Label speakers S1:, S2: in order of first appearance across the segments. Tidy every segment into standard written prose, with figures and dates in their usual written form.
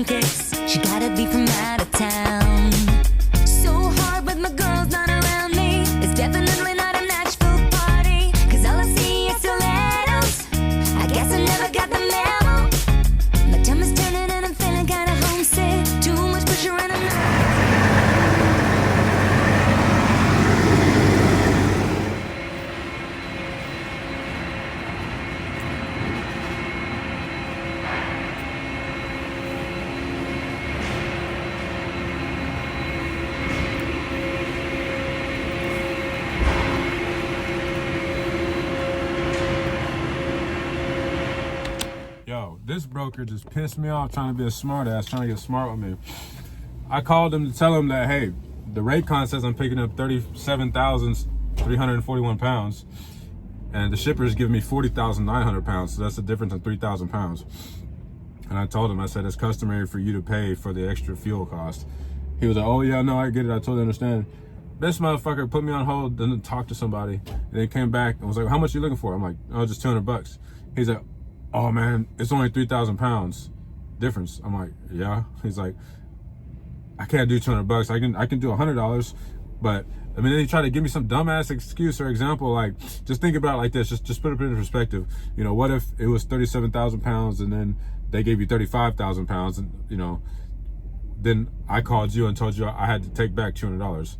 S1: in case she gotta be from out of town. So hard with my girls not around me. It's definitely not a Nashville party, 'cause all I see is stilettos. I guess I never got the memo. My tummy's turning and I'm feeling kinda homesick. Too much pressure and I'm
S2: Yo, this broker just pissed me off trying to be a smart ass, trying to get smart with me. I called him to tell him that, hey, the Raycon says I'm picking up 37,341 pounds, and the shipper is giving me 40,900 pounds, so that's the difference in 3,000 pounds. And I told him, I said, it's customary for you to pay for the extra fuel cost. He was like, oh yeah, no, I get it, I totally understand. This motherfucker put me on hold, then talked to somebody, and then came back and was like, how much are you looking for? I'm like, oh, just 200 bucks. He's like, oh man, it's only 3,000 pounds difference. I'm like, yeah. He's like, I can't do 200 bucks. I can do $100, but I mean, then he tried to give me some dumbass excuse or example. Like, just think about it like this. Just put it in perspective. You know, what if it was 37,000 pounds and then they gave you 35,000 pounds, and you know, then I called you and told you I had to take back $200.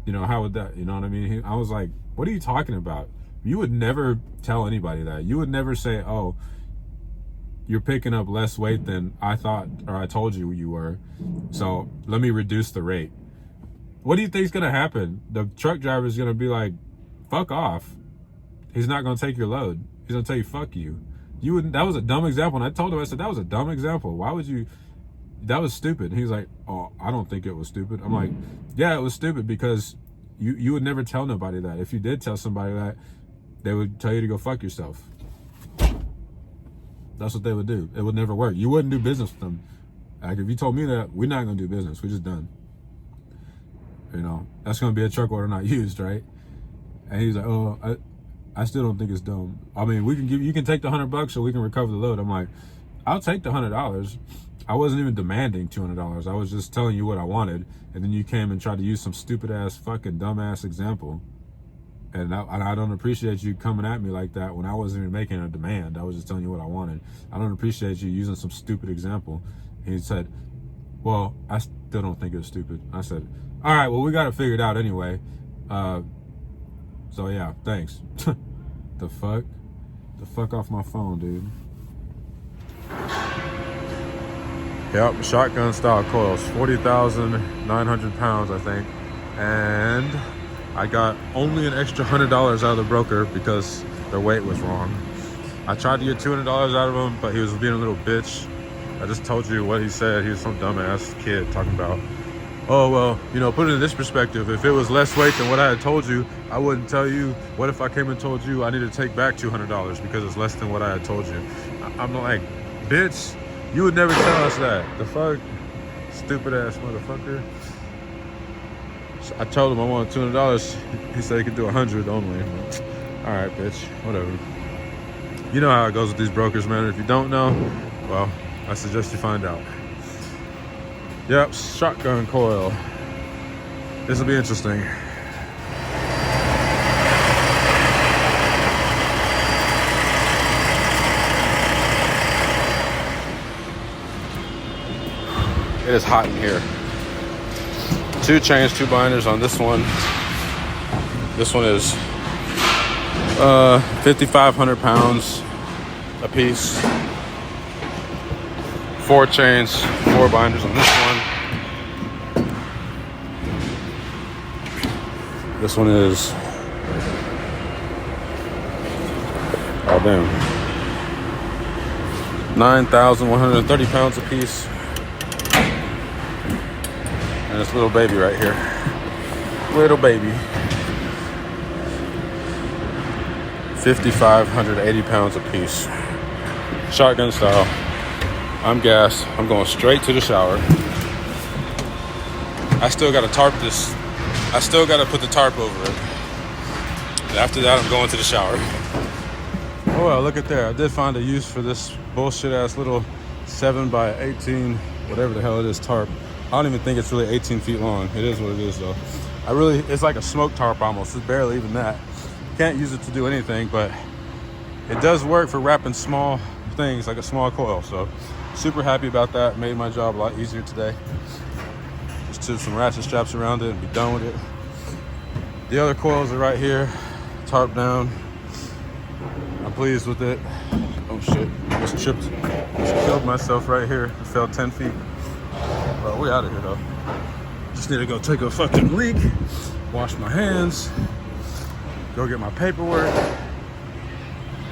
S2: You know, how would that? You know what I mean? I was like, what are you talking about? You would never tell anybody that. You would never say, oh, you're picking up less weight than I thought or I told you you were, so let me reduce the rate. What do you think's gonna happen? The truck driver is gonna be like, fuck off. He's not gonna take your load. He's gonna tell you, fuck you. You wouldn't. That was a dumb example. And I told him, I said, that was a dumb example. Why would you? That was stupid. And he's like, oh, I don't think it was stupid. I'm like, yeah, it was stupid because you would never tell nobody that. If you did tell somebody that, they would tell you to go fuck yourself. That's what they would do. It would never work. You wouldn't do business with them. Like, if you told me that, we're not gonna do business. We're just done. You know, that's gonna be a truck order not used, right? And he's like, oh, I still don't think it's dumb. I mean, you can take the $100 so we can recover the load. I'm like, I'll take the $100. I wasn't even demanding $200. I was just telling you what I wanted. And then you came and tried to use some stupid ass fucking dumbass example. And I don't appreciate you coming at me like that when I wasn't even making a demand. I was just telling you what I wanted. I don't appreciate you using some stupid example. He said, well, I still don't think it was stupid. I said, all right, well, we got it figured out anyway. So yeah, thanks. The fuck? The fuck off my phone, dude. Yep, shotgun style coils, 40,900 pounds, I think. And I got only an extra $100 out of the broker because their weight was wrong. I tried to get $200 out of him, but he was being a little bitch. I just told you what he said. He was some dumbass kid talking about, oh, well, you know, put it in this perspective. If it was less weight than what I had told you, I wouldn't tell you. What if I came and told you I need to take back $200 because it's less than what I had told you? I'm like, bitch, you would never tell us that. The fuck? Stupid ass motherfucker. I told him I wanted $200. He said he could do 100 only. All right, bitch, whatever. You know how it goes with these brokers, man. If you don't know, well, I suggest you find out. Yep, shotgun coil. This will be interesting. It is hot in here. 2 chains, 2 binders on this one. This one is 5,500 pounds a piece. 4 chains, 4 binders on this one. This one is, oh damn, 9,130 pounds a piece. And this little baby right here. Little baby. 5,580 pounds a piece. Shotgun style. I'm gassed. I'm going straight to the shower. I still got to tarp this. I still got to put the tarp over it. And after that, I'm going to the shower. Oh well, look at there. I did find a use for this bullshit ass little 7 by 18 whatever the hell it is, tarp. I don't even think it's really 18 feet long. It is what it is though. It's like a smoke tarp almost. It's barely even that. Can't use it to do anything, but it does work for wrapping small things like a small coil. So super happy about that. Made my job a lot easier today. Just took some ratchet straps around it and be done with it. The other coils are right here, tarp down. I'm pleased with it. Oh shit, almost tripped. Just killed myself right here. I fell 10 feet. Well, we out of here though. Just need to go take a fucking leak, wash my hands, go get my paperwork.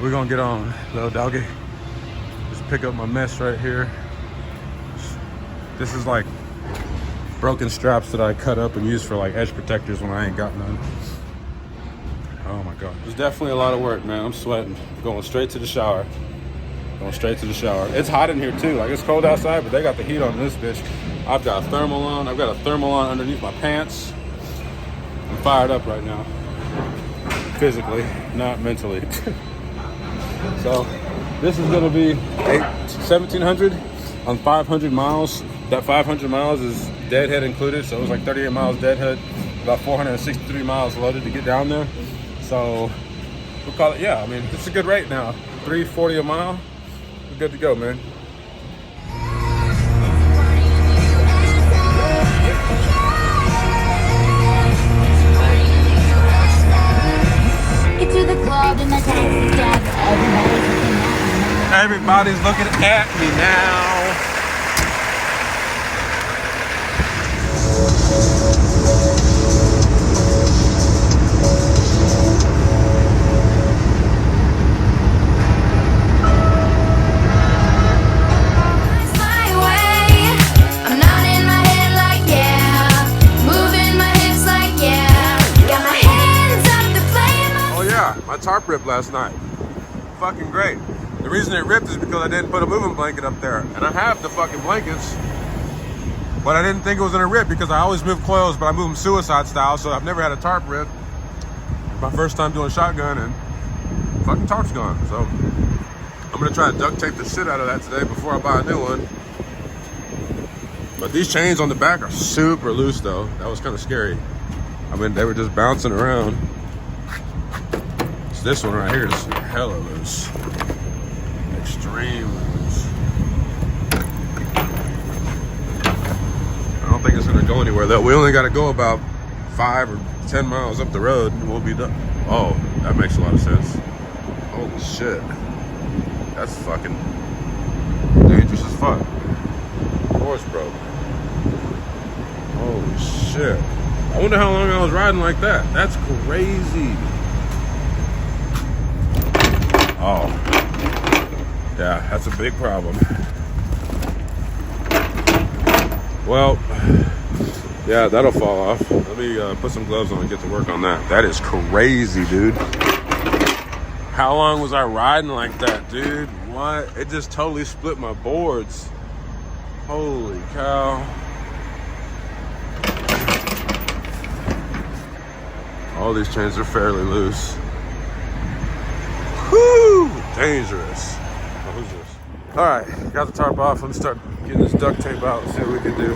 S2: We're gonna get on, little doggy. Just pick up my mess right here. This is like broken straps that I cut up and use for like edge protectors when I ain't got none. Oh my God. It's definitely a lot of work, man. I'm sweating. Going straight to the shower. Going straight to the shower. It's hot in here too. Like it's cold outside, but they got the heat on this bitch. I've got a thermal on. I've got a thermal on underneath my pants. I'm fired up right now. Physically, not mentally. So this is gonna be 1,700 on 500 miles. That 500 miles is deadhead included, so it was like 38 miles deadhead, about 463 miles loaded to get down there. So we'll call it, yeah, I mean, it's a good rate now. $340 a mile, we're good to go, man.
S1: Get to the club in my taxi cab.
S2: Everybody's looking at me now. My tarp ripped last night. Fucking great. The reason it ripped is because I didn't put a moving blanket up there. And I have the fucking blankets, but I didn't think it was gonna rip because I always move coils, but I move them suicide style, so I've never had a tarp rip. It's my first time doing shotgun and fucking tarp's gone. So I'm gonna try to duct tape the shit out of that today before I buy a new one. But these chains on the back are super loose though. That was kind of scary. I mean, they were just bouncing around. This one right here is hella loose. Extreme loose. I don't think it's gonna go anywhere though. We only gotta go about 5 or 10 miles up the road and we'll be done. Oh, that makes a lot of sense. Holy shit. That's fucking dangerous as fuck. Horse broke. Holy shit. I wonder how long I was riding like that. That's crazy. Oh, yeah, that's a big problem. Well, yeah, that'll fall off. Let me put some gloves on and get to work on that. That is crazy, dude. How long was I riding like that, dude? What? It just totally split my boards. Holy cow. All these chains are fairly loose. Whoo! Dangerous. Oh, who's this? All right, got the tarp off. Let me start getting this duct tape out and see what we can do.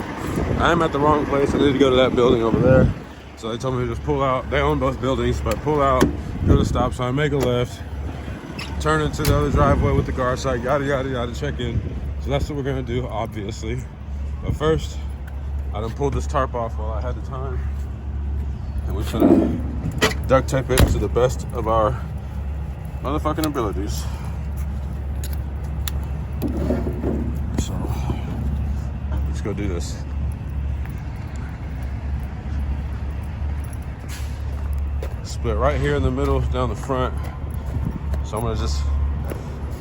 S2: I'm at the wrong place. I need to go to that building over there. So they told me to just pull out. They own both buildings, but pull out, go to the stop sign, make a left, turn into the other driveway with the guard site, yada, yada, yada, check in. So that's what we're gonna do, obviously. But first, I done pulled this tarp off while I had the time. And we're gonna duct tape it to the best of our motherfucking abilities. So let's go do this. Split right here in the middle, down the front. So I'm gonna just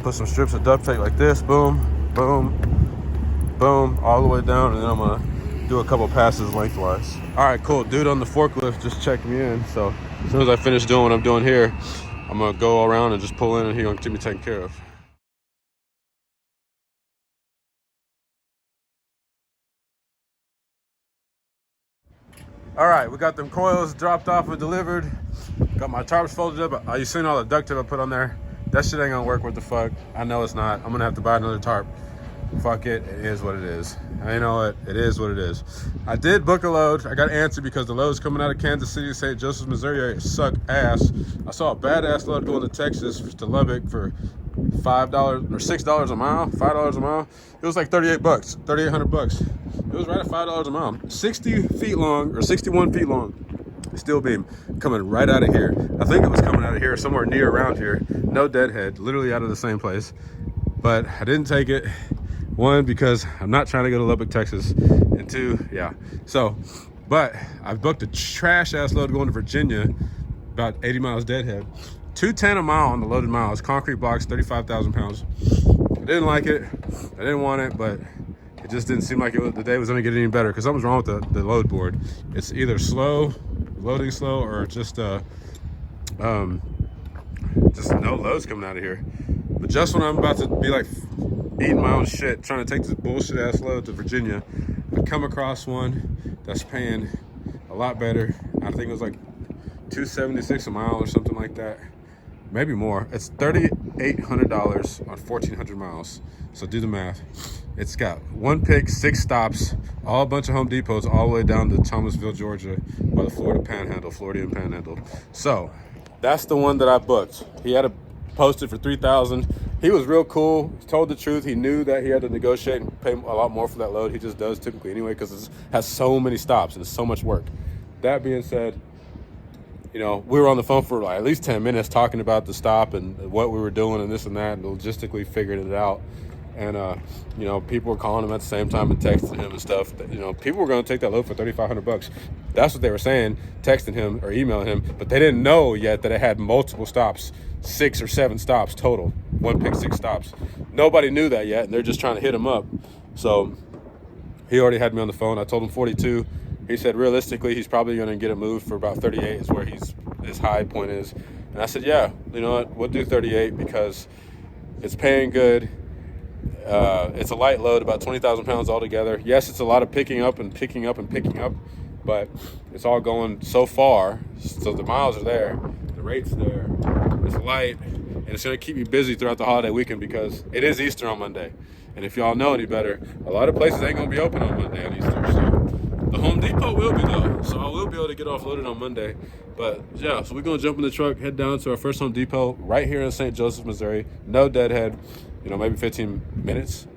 S2: put some strips of duct tape like this, boom, boom, boom, all the way down, and then I'm gonna do a couple passes lengthwise. All right, cool. Dude on the forklift just checked me in. So as soon as I finish doing what I'm doing here, I'm gonna go around and just pull in and he's gonna keep me taken care of. All right, we got them coils dropped off and delivered. Got my tarps folded up. You seen all the duct tape I put on there? That shit ain't gonna work. What the fuck? I know it's not. I'm gonna have to buy another tarp. Fuck it, it is what it is. you know what? It is what it is. I did book a load. I got answered because the loads coming out of Kansas City, St. Joseph, Missouri suck ass. I saw a badass load going to Texas to Lubbock for $5 or $6 a mile, $5 a mile. It was like 38 bucks, 3,800 bucks. It was right at $5 a mile. 60 feet long or 61 feet long. Steel beam coming right out of here. I think it was coming out of here, somewhere near around here. No deadhead, literally out of the same place. But I didn't take it. One, because I'm not trying to go to Lubbock, Texas. And two, yeah. So, but I booked a trash ass load going to Virginia, about 80 miles deadhead. $210 a mile on the loaded miles, concrete blocks, 35,000 pounds. I didn't like it. I didn't want it, but it just didn't seem like the day was gonna get any better because something's wrong with the load board. It's either slow, loading slow, or just no loads coming out of here. But just when I'm about to be like eating my own shit, trying to take this bullshit ass load to Virginia, I come across one that's paying a lot better. I think it was like $276 a mile or something like that. Maybe more. It's $3,800 on 1,400 miles. So do the math. It's got one pick, 6 stops, all a bunch of Home Depots all the way down to Thomasville, Georgia, by the Floridian Panhandle. So that's the one that I booked. He had it posted for $3,000. He was real cool. He told the truth. He knew that he had to negotiate and pay a lot more for that load. He just does typically anyway because it has so many stops and it's so much work. That being said, you know, we were on the phone for like at least 10 minutes talking about the stop and what we were doing and this and that, and logistically figured it out. And, you know, people were calling him at the same time and texting him and stuff. You know, people were going to take that load for $3,500. That's what they were saying, texting him or emailing him. But they didn't know yet that it had multiple stops, 6 or 7 stops total. One pick, 6 stops. Nobody knew that yet, and they're just trying to hit him up. So he already had me on the phone. I told him 42. He said realistically he's probably going to get it moved for about 38 is where his high point is. And I said, yeah, you know what, we'll do 38 because it's paying good. It's a light load, about 20,000 pounds altogether. Yes, it's a lot of picking up, but it's all going so far. So the miles are there, the rate's there, it's light, and it's going to keep me busy throughout the holiday weekend because it is Easter on Monday. And if y'all know any better, a lot of places ain't going to be open on Monday on Easter. So the Home Depot will be though, so I will be able to get offloaded on Monday. But yeah, so we're gonna jump in the truck, head down to our first Home Depot right here in St. Joseph, Missouri. No deadhead, you know, maybe 15 minutes.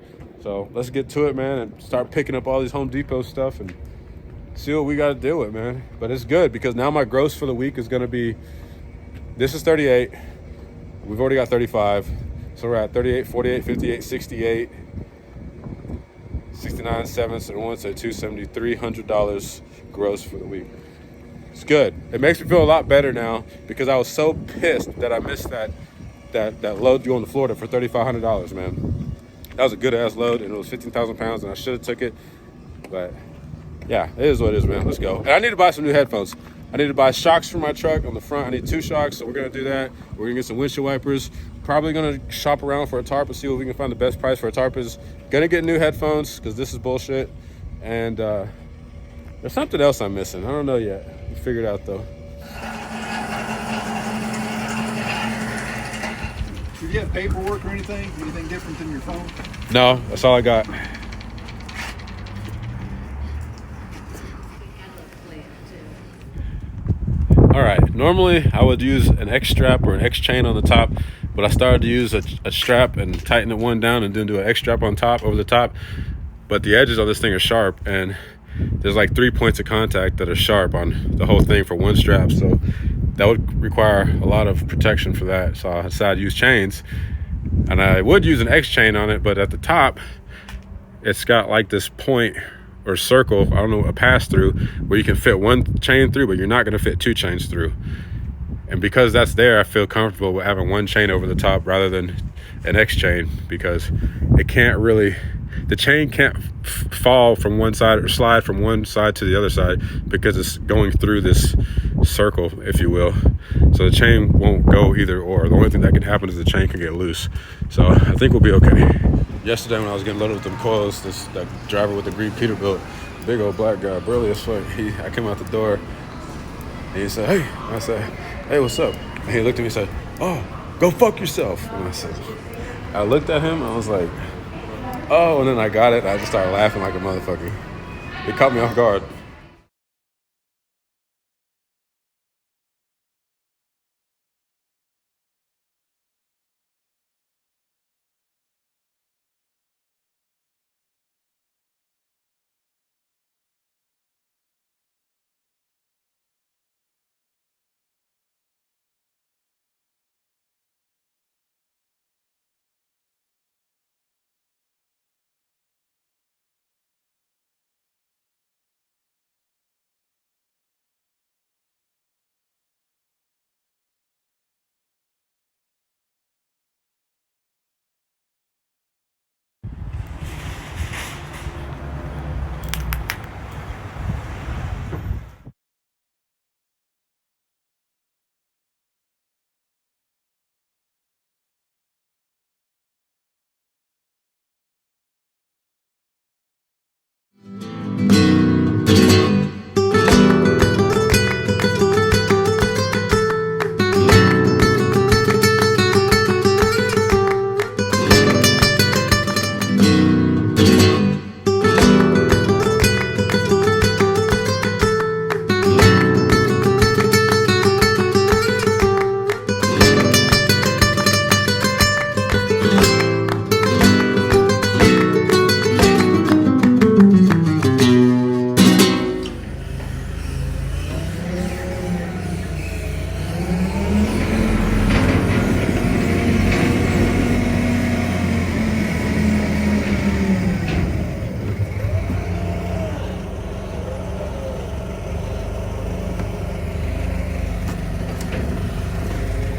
S2: So let's get to it, man, and start picking up all these Home Depot stuff and see what we got to deal with, man. But it's good because now my gross for the week is gonna be, this is 38. We've already got 35, so we're at 38, 48, 58, 68. 69, 7, so 1, so $270, $300 gross for the week. It's good. It makes me feel a lot better now because I was so pissed that I missed that load going to Florida for $3,500, man. That was a good ass load and it was 15,000 pounds and I should have took it. But yeah, it is what it is, man. Let's go. And I need to buy some new headphones. I need to buy shocks for my truck on the front. I need 2 shocks, so we're gonna do that. We're gonna get some windshield wipers. Probably gonna shop around for a tarp and see what we can find the best price for a tarp is. Gonna get new headphones because this is bullshit. And there's something else I'm missing. I don't know yet. We'll figure it out though.
S3: Do you have paperwork or anything? Anything different than your phone?
S2: No, that's all I got. All right, normally I would use an X strap or an X chain on the top, but I started to use a strap and tighten it one down and then do an X strap on top, over the top. But the edges on this thing are sharp and there's like 3 points of contact that are sharp on the whole thing for one strap. So that would require a lot of protection for that. So I decided to use chains, and I would use an X chain on it, but at the top, it's got like this point or circle, I don't know, a pass through where you can fit one chain through, but you're not going to fit 2 chains through. And because that's there, I feel comfortable with having one chain over the top rather than an X chain, because it can't really, the chain can't fall from one side or slide from one side to the other side because it's going through this circle, if you will. So the chain won't go either or. The only thing that can happen is the chain can get loose. So I think we'll be okay. Yesterday when I was getting loaded with them coils, that driver with the green Peterbilt, big old black guy, burly as fuck, I came out the door and he said, hey. I said, hey, what's up? And he looked at me and said, oh, go fuck yourself. And I looked at him and I was like, Oh, and then I got it. I just started laughing like a motherfucker. It caught me off guard.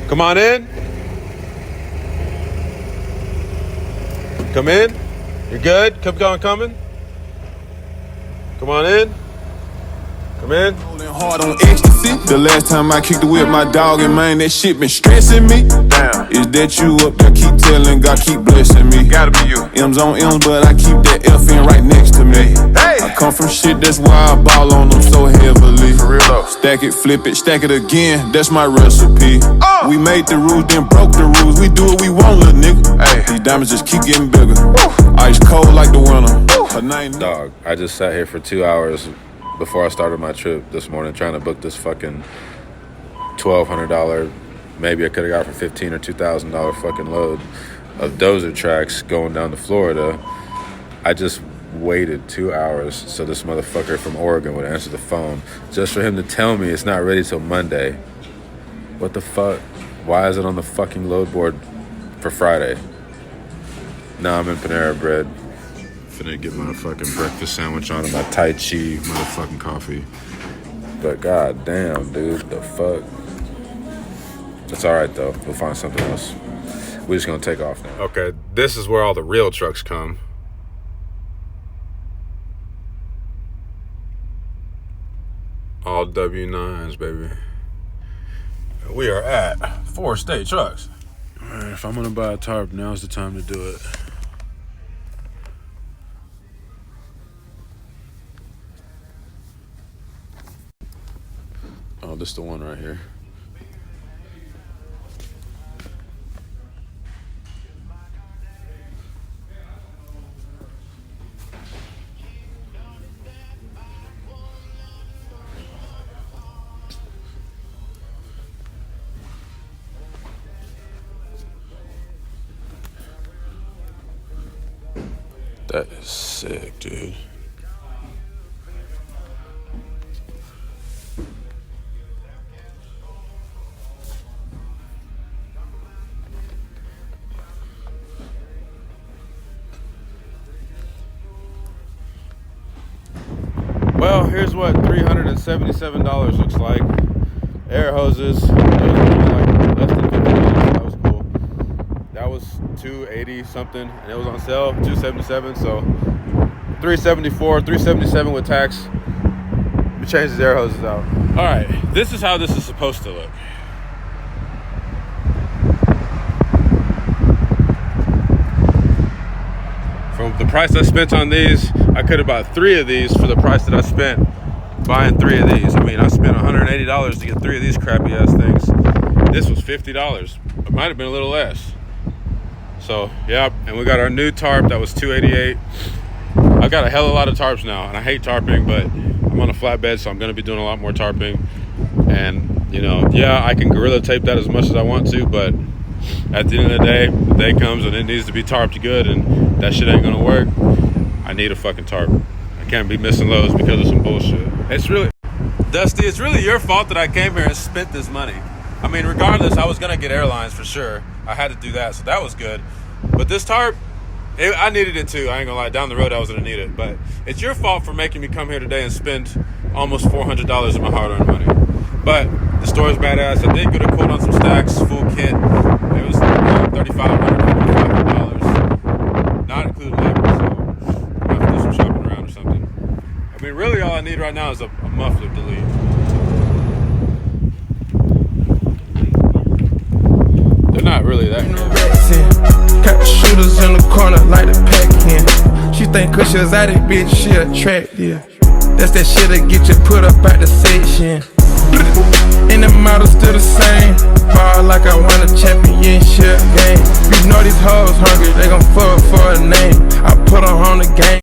S2: Come on in. Come in. You're good? Keep going coming. Come on in. Come in.
S4: Rolling hard on ecstasy. The last time I kicked it with my dog, and man, that shit been stressing me. Damn. Is that you up there? Keep telling God, keep blessing me. Gotta be you. M's on M's, but I keep that F in right next to me. Hey. I come from shit, that's why I ball on them so heavily. For real though. Stack it, flip it, stack it again. That's my recipe. We made the rules, then broke the rules. We do what we want, little nigga. Hey. These diamonds just keep getting bigger. Ice cold like the winter.
S2: Dog, I just sat here for 2 hours before I started my trip this morning trying to book this fucking $1,200, maybe I could have got for $1,500 or $2,000 fucking load of dozer tracks going down to Florida. I just waited 2 hours so this motherfucker from Oregon would answer the phone just for him to tell me it's not ready till Monday. What the fuck? Why is it on the fucking load board for Friday? Now I'm in Panera Bread. Finna get my fucking breakfast sandwich on and my Tai Chi motherfucking coffee. But god damn, dude, the fuck. It's alright though. We'll find something else. We're just gonna take off now. Okay, this is where all the real trucks come. All W9s, baby. We are at 4 State Trucks. Alright, if I'm gonna buy a tarp, now's the time to do it. Oh, this is the one right here. That is sick, dude. Well, here's what $377 looks like. Air hoses, those were like less than $50. That was cool. That was $280 something, and it was on sale, $277. So $374, $377 with tax. We changed the air hoses out. All right, this is how this is supposed to look. From the price I spent on these, I could have bought 3 of these for the price that I spent buying 3 of these. I mean, I spent $180 to get 3 of these crappy ass things. This was $50. It might have been a little less. So, yeah, and we got our new tarp that was $288. I've got a hell of a lot of tarps now, and I hate tarping, but I'm on a flatbed, so I'm going to be doing a lot more tarping. And, you know, yeah, I can gorilla tape that as much as I want to, but at the end of the day comes and it needs to be tarped good, and that shit ain't going to work. I need a fucking tarp. I can't be missing loads because of some bullshit. It's really, Dusty, it's really your fault that I came here and spent this money. I mean, regardless, I was going to get airlines for sure. I had to do that, so that was good. But this tarp, I needed it too. I ain't gonna lie. Down the road, I was gonna need it. But it's your fault for making me come here today and spend almost $400 of my hard-earned money. But the store's badass. I did get a quote on some stacks, full kit. It was $3,500, $4,500, not including labor. So I have to do some shopping around or something. I mean, really, all I need right now is a muffler delete. They're not really that good.
S5: Got the shooters in the corner like the Pac-Man. She think cause she was out it, bitch, she attractive. That's that shit that get you put up at the section. And the model still the same. Ball like I won a championship game. You know these hoes hungry, they gon' fuck for a name. I put her on the game.